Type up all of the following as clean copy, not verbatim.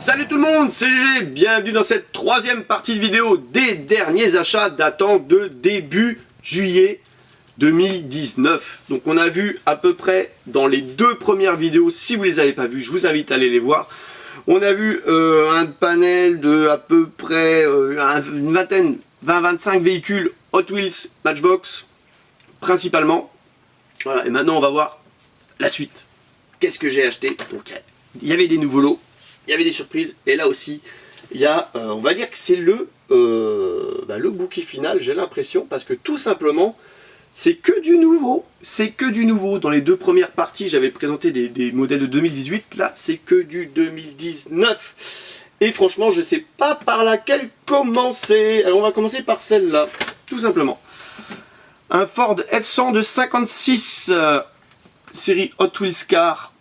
Salut tout le monde, c'est GG, bienvenue dans cette troisième partie de vidéo des derniers achats datant de début juillet 2019. Donc on a vu à peu près dans les deux premières vidéos, si vous les avez pas vues, je vous invite à aller les voir. On a vu un panel de à peu près une vingtaine, 20-25 véhicules Hot Wheels Matchbox principalement. Voilà, et maintenant on va voir la suite. Qu'est-ce que j'ai acheté? Donc il y avait des nouveaux lots, il y avait des surprises, et là aussi il y a, on va dire que c'est le bouquet final, j'ai l'impression, parce que tout simplement c'est que du nouveau, c'est que du nouveau. Dans les deux premières parties j'avais présenté des modèles de 2018, là c'est que du 2019. Et franchement je sais pas par laquelle commencer. Alors on va commencer par celle-là, tout simplement. Un Ford F100 de 56 série Hot Wheels Car.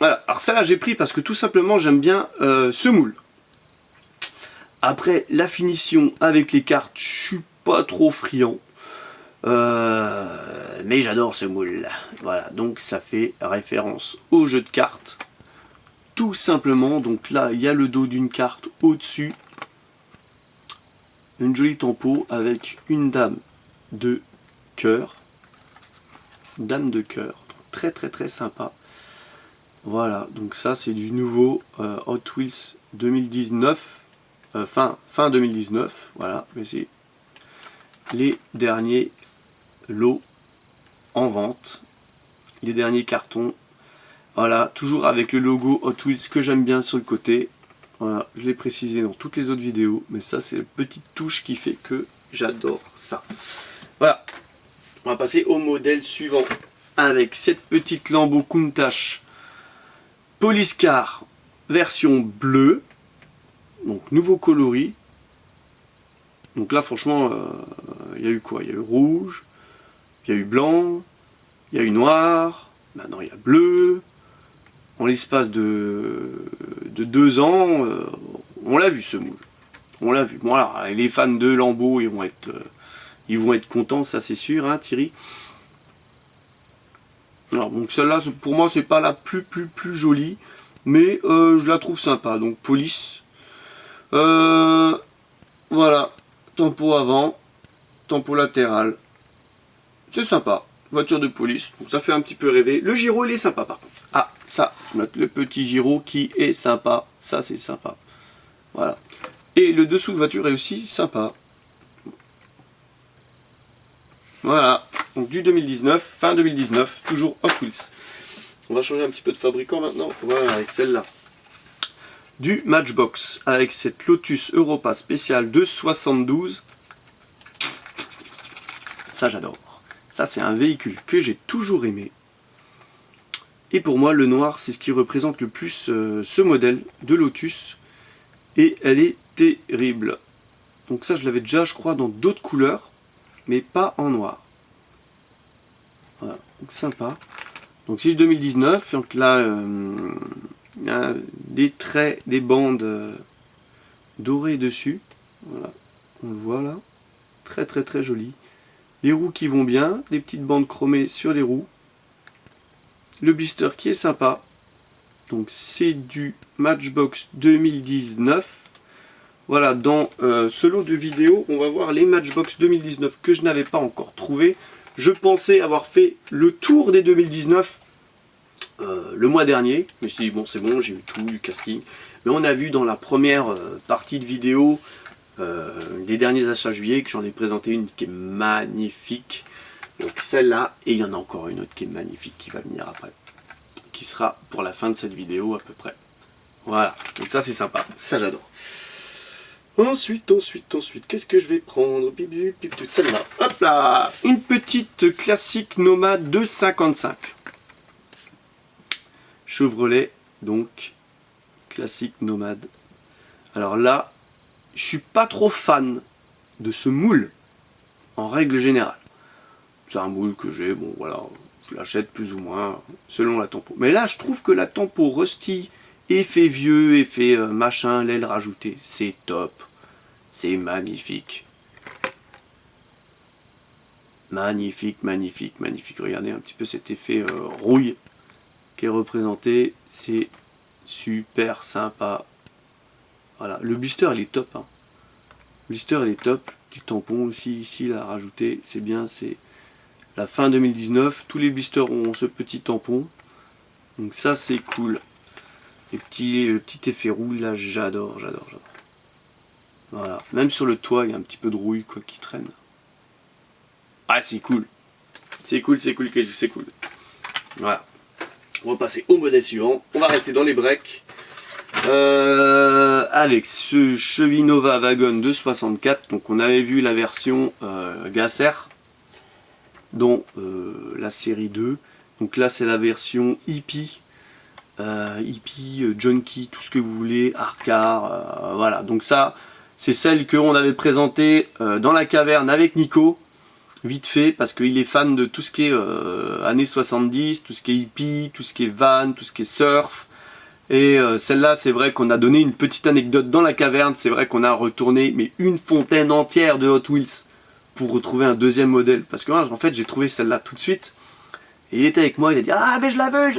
Voilà, alors ça là j'ai pris parce que tout simplement j'aime bien ce moule. Après la finition avec les cartes, je suis pas trop friand. Mais j'adore ce moule. Voilà, donc ça fait référence au jeu de cartes. Tout simplement, donc là il y a le dos d'une carte au-dessus. Une jolie tempo avec une dame de cœur. Dame de cœur. Très très très sympa. Voilà, donc ça c'est du nouveau Hot Wheels 2019. Fin 2019. Voilà, mais c'est les derniers lots en vente. Les derniers cartons. Voilà, toujours avec le logo Hot Wheels que j'aime bien sur le côté. Voilà, je l'ai précisé dans toutes les autres vidéos, mais ça c'est la petite touche qui fait que j'adore ça. Voilà, on va passer au modèle suivant avec cette petite Lambo Countach Police Car version bleue, donc nouveau coloris. Donc là franchement, il y a eu quoi? Il y a eu rouge, il y a eu blanc, il y a eu noir, maintenant il y a bleu. En l'espace de 2 ans, on l'a vu ce moule. On l'a vu. Bon alors, les fans de Lambo, ils vont être contents, ça c'est sûr, hein, Thierry. Alors donc celle-là, pour moi, c'est pas la plus jolie, mais je la trouve sympa. Donc police. Voilà. Tempo avant, tempo latéral. C'est sympa. Voiture de police. Donc ça fait un petit peu rêver. Le gyro, il est sympa par contre. Ah, ça, note le petit gyro qui est sympa. Ça, c'est sympa. Voilà. Et le dessous de voiture est aussi sympa. Voilà. Donc du 2019, fin 2019, toujours Hot Wheels. On va changer un petit peu de fabricant maintenant. Voilà, avec celle-là. Du Matchbox, avec cette Lotus Europa spéciale de 72. Ça, j'adore. Ça, c'est un véhicule que j'ai toujours aimé. Et pour moi, le noir, c'est ce qui représente le plus ce modèle de Lotus. Et elle est terrible. Donc ça, je l'avais déjà, je crois, dans d'autres couleurs, mais pas en noir. Voilà, donc sympa. Donc c'est le 2019, donc là, il y a des traits, des bandes dorées dessus. Voilà, on le voit là. Très très très joli. Les roues qui vont bien, des petites bandes chromées sur les roues. Le blister qui est sympa. Donc c'est du Matchbox 2019. Voilà, dans ce lot de vidéos, on va voir les Matchbox 2019 que je n'avais pas encore trouvé. Je pensais avoir fait le tour des 2019 le mois dernier. Je me suis dit, bon c'est bon, j'ai eu tout, du casting. Mais on a vu dans la première partie de vidéo des derniers achats juillet que j'en ai présenté une qui est magnifique. Donc celle-là, et il y en a encore une autre qui est magnifique qui va venir après. Qui sera pour la fin de cette vidéo à peu près. Voilà, donc ça c'est sympa, ça j'adore. Ensuite, qu'est-ce que je vais prendre? Celle-là, hop là, une petite classique nomade de 55. Chevrolet, donc, classique nomade. Alors là, je suis pas trop fan de ce moule, en règle générale. C'est un moule que j'ai, bon voilà, je l'achète plus ou moins, selon la tempo. Mais là, je trouve que la tempo rusty, effet vieux, effet machin, l'aile rajoutée, c'est top. C'est magnifique. Magnifique, magnifique, magnifique. Regardez un petit peu cet effet rouille qui est représenté. C'est super sympa. Voilà, le blister il est top. Hein. Le blister il est top. Petit tampon aussi ici, là, à rajouter. C'est bien, c'est la fin 2019. Tous les blisters ont ce petit tampon. Donc ça c'est cool. Le petit effet roule là, j'adore. Voilà, même sur le toit il y a un petit peu de rouille quoi qui traîne. Ah c'est cool. C'est cool. Voilà. On va passer au modèle suivant. On va rester dans les breaks. Avec ce Chevy Nova Wagon de 64. Donc on avait vu la version Gasser, dont la série 2. Donc là c'est la version hippie. Hippie, junkie, tout ce que vous voulez, arcar, voilà. Donc ça, c'est celle qu'on avait présentée dans la caverne avec Nico, vite fait, parce qu'il est fan de tout ce qui est années 70, tout ce qui est hippie, tout ce qui est van, tout ce qui est surf. Et celle-là, c'est vrai qu'on a donné une petite anecdote dans la caverne, c'est vrai qu'on a retourné mais une fontaine entière de Hot Wheels pour retrouver un deuxième modèle. Parce que en fait, j'ai trouvé celle-là tout de suite. Et il était avec moi, il a dit « Ah mais je la veux !»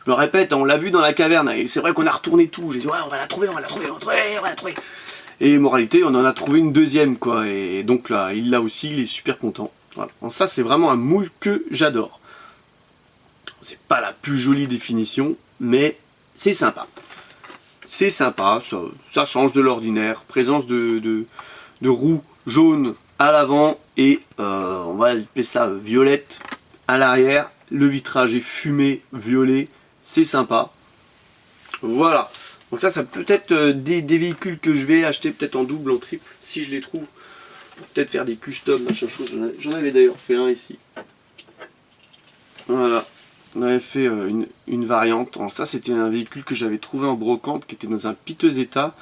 Je me répète, on l'a vu dans la caverne, et c'est vrai qu'on a retourné tout. J'ai dit « Ouais, on va la trouver. » Et moralité, on en a trouvé une deuxième, quoi. Et donc là, il l'a aussi, il est super content. Voilà. Donc ça, c'est vraiment un moule que j'adore. C'est pas la plus jolie définition, mais c'est sympa. C'est sympa, ça change de l'ordinaire. Présence de roues jaunes à l'avant et on va appeler ça violette à l'arrière. Le vitrage est fumé, violet, c'est sympa. Voilà. Donc ça peut être des véhicules que je vais acheter peut-être en double, en triple, si je les trouve. Pour peut-être faire des customs, machin chose. J'en avais d'ailleurs fait un ici. Voilà. On avait fait une variante. Alors ça c'était un véhicule que j'avais trouvé en brocante, qui était dans un piteux état.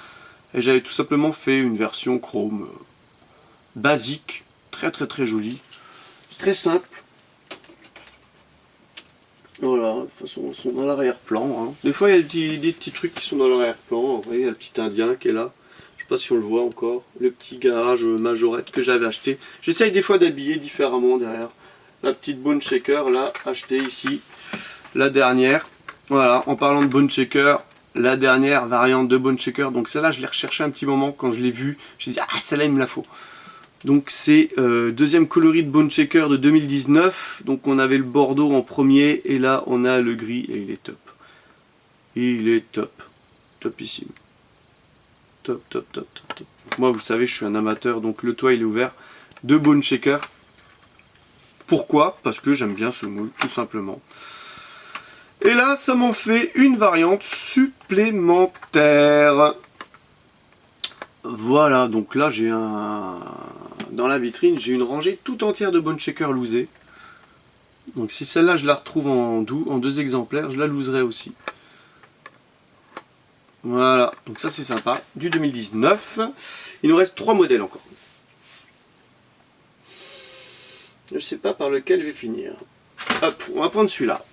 Et j'avais tout simplement fait une version chrome basique, très jolie. C'est très simple. Voilà, de toute façon, ils sont dans l'arrière-plan. Hein. Des fois, il y a des petits trucs qui sont dans l'arrière-plan. Vous voyez, il y a le petit indien qui est là. Je sais pas si on le voit encore. Le petit garage majorette que j'avais acheté. J'essaye des fois d'habiller différemment derrière. La petite bone shaker, là, achetée ici. La dernière. Voilà, en parlant de bone shaker, la dernière variante de bone shaker. Donc celle-là, je l'ai recherché un petit moment quand je l'ai vue. J'ai dit, ah, celle-là, il me la faut. Donc c'est deuxième coloris de Bone Shaker de 2019. Donc on avait le bordeaux en premier et là on a le gris et il est top. Il est top. Topissime. Top. Moi vous savez je suis un amateur donc le toit il est ouvert de Bone Shaker. Pourquoi? Parce que j'aime bien ce moule tout simplement. Et là ça m'en fait une variante supplémentaire. Voilà, donc là j'ai dans la vitrine, j'ai une rangée tout entière de Bone Shaker loosée. Donc si celle-là je la retrouve en deux exemplaires, je la looserai aussi. Voilà, donc ça c'est sympa, du 2019. Il nous reste 3 modèles encore. Je sais pas par lequel je vais finir. Hop, on va prendre celui-là.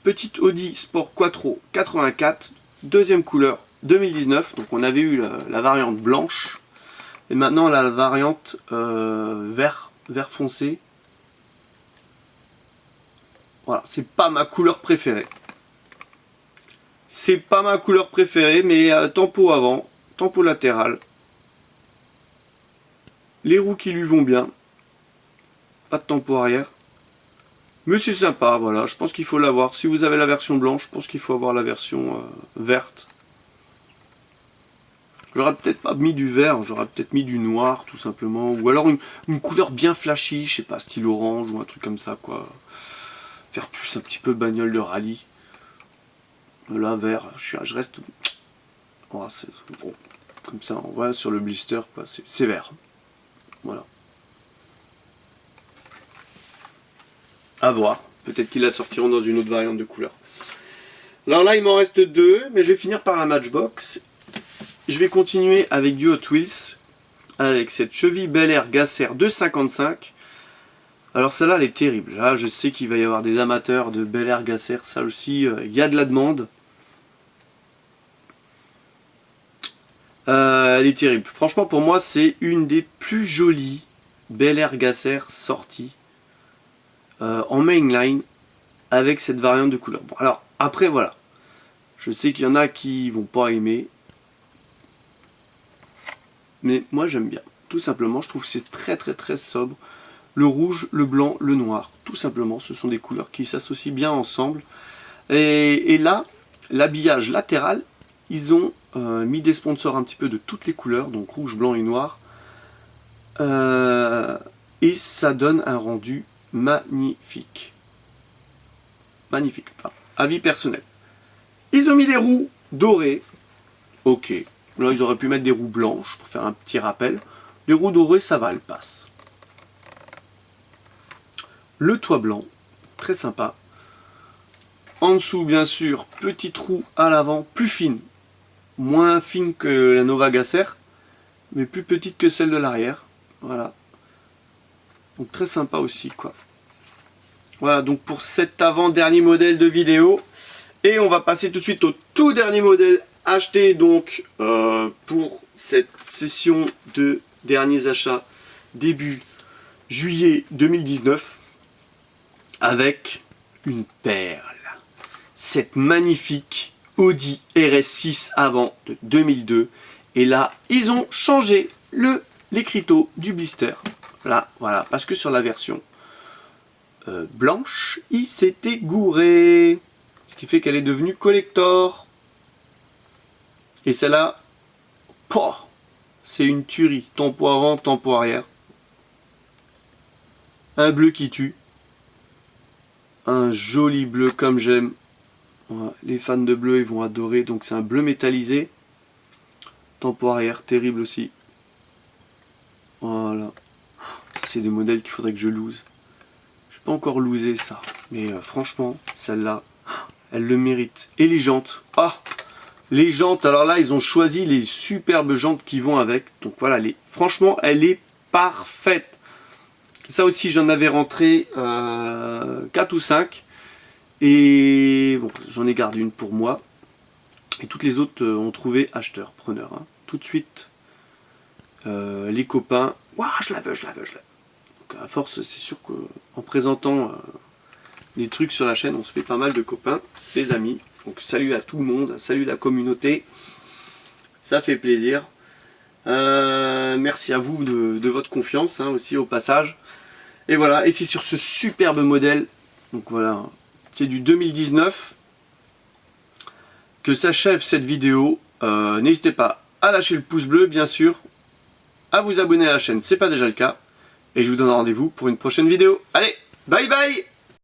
Petite Audi Sport Quattro 84, deuxième couleur 2019. Donc on avait eu la variante blanche. Et maintenant la variante vert foncé. Voilà, c'est pas ma couleur préférée. C'est pas ma couleur préférée, mais tempo avant, tempo latéral. Les roues qui lui vont bien. Pas de tempo arrière. Mais c'est sympa, voilà, je pense qu'il faut l'avoir. Si vous avez la version blanche, je pense qu'il faut avoir la version verte. J'aurais peut-être pas mis du vert, j'aurais peut-être mis du noir tout simplement. Ou alors une couleur bien flashy, je sais pas, style orange ou un truc comme ça quoi. Faire plus un petit peu bagnole de rallye. Là, vert, je reste... Oh, bon, comme ça, on voit sur le blister, c'est vert. Voilà. À voir. Peut-être qu'ils la sortiront dans une autre variante de couleur. Alors là, il m'en reste 2, mais je vais finir par la Matchbox. Je vais continuer avec du Hot Wheels, avec cette Chevy Bel Air Gasser 255. Alors celle-là, elle est terrible. Là, je sais qu'il va y avoir des amateurs de Bel Air Gasser. Ça aussi, il y a de la demande. Elle est terrible. Franchement, pour moi, c'est une des plus jolies Bel Air Gasser sorties en mainline avec cette variante de couleur. Bon, alors, après, voilà. Je sais qu'il y en a qui vont pas aimer. Mais moi j'aime bien. Tout simplement, je trouve que c'est très sobre. Le rouge, le blanc, le noir. Tout simplement, ce sont des couleurs qui s'associent bien ensemble. Et là, l'habillage latéral, ils ont mis des sponsors un petit peu de toutes les couleurs, donc rouge, blanc et noir. Et ça donne un rendu magnifique. Magnifique. Enfin, avis personnel. Ils ont mis les roues dorées. Ok. Là, ils auraient pu mettre des roues blanches pour faire un petit rappel. Les roues dorées, ça va, elles passent. Le toit blanc, très sympa. En dessous, bien sûr, petite roue à l'avant, plus fine. Moins fine que la Nova Gazzer, mais plus petite que celle de l'arrière. Voilà. Donc très sympa aussi, quoi. Voilà, donc pour cet avant-dernier modèle de vidéo. Et on va passer tout de suite au tout dernier modèle acheté donc pour cette session de derniers achats début juillet 2019 avec une perle. Cette magnifique Audi RS6 avant de 2002. Et là, ils ont changé l'écriteau du blister. Là, voilà, parce que sur la version blanche, il s'était gouré. Ce qui fait qu'elle est devenue collector. Et celle-là, c'est une tuerie. Tempo avant, tempo arrière. Un bleu qui tue. Un joli bleu comme j'aime. Voilà. Les fans de bleu, ils vont adorer. Donc c'est un bleu métallisé. Tempo arrière, terrible aussi. Voilà. Ça, c'est des modèles qu'il faudrait que je loose. Je n'ai pas encore loosé ça. Mais franchement, celle-là, elle le mérite. Et les jantes. Ah, les jantes, alors là, ils ont choisi les superbes jantes qui vont avec. Donc voilà, franchement, elle est parfaite. Ça aussi, j'en avais rentré 4 ou 5. Et bon, j'en ai gardé une pour moi. Et toutes les autres ont trouvé acheteur, preneur. Hein. Tout de suite, les copains. Waouh, je la veux. Donc à force, c'est sûr qu'en présentant des trucs sur la chaîne, on se fait pas mal de copains, des amis. Donc salut à tout le monde, salut la communauté. Ça fait plaisir. Merci à vous de votre confiance hein, aussi au passage. Et voilà, et c'est sur ce superbe modèle, donc voilà, c'est du 2019, que s'achève cette vidéo. N'hésitez pas à lâcher le pouce bleu, bien sûr, à vous abonner à la chaîne, c'est pas déjà le cas. Et je vous donne rendez-vous pour une prochaine vidéo. Allez, bye bye!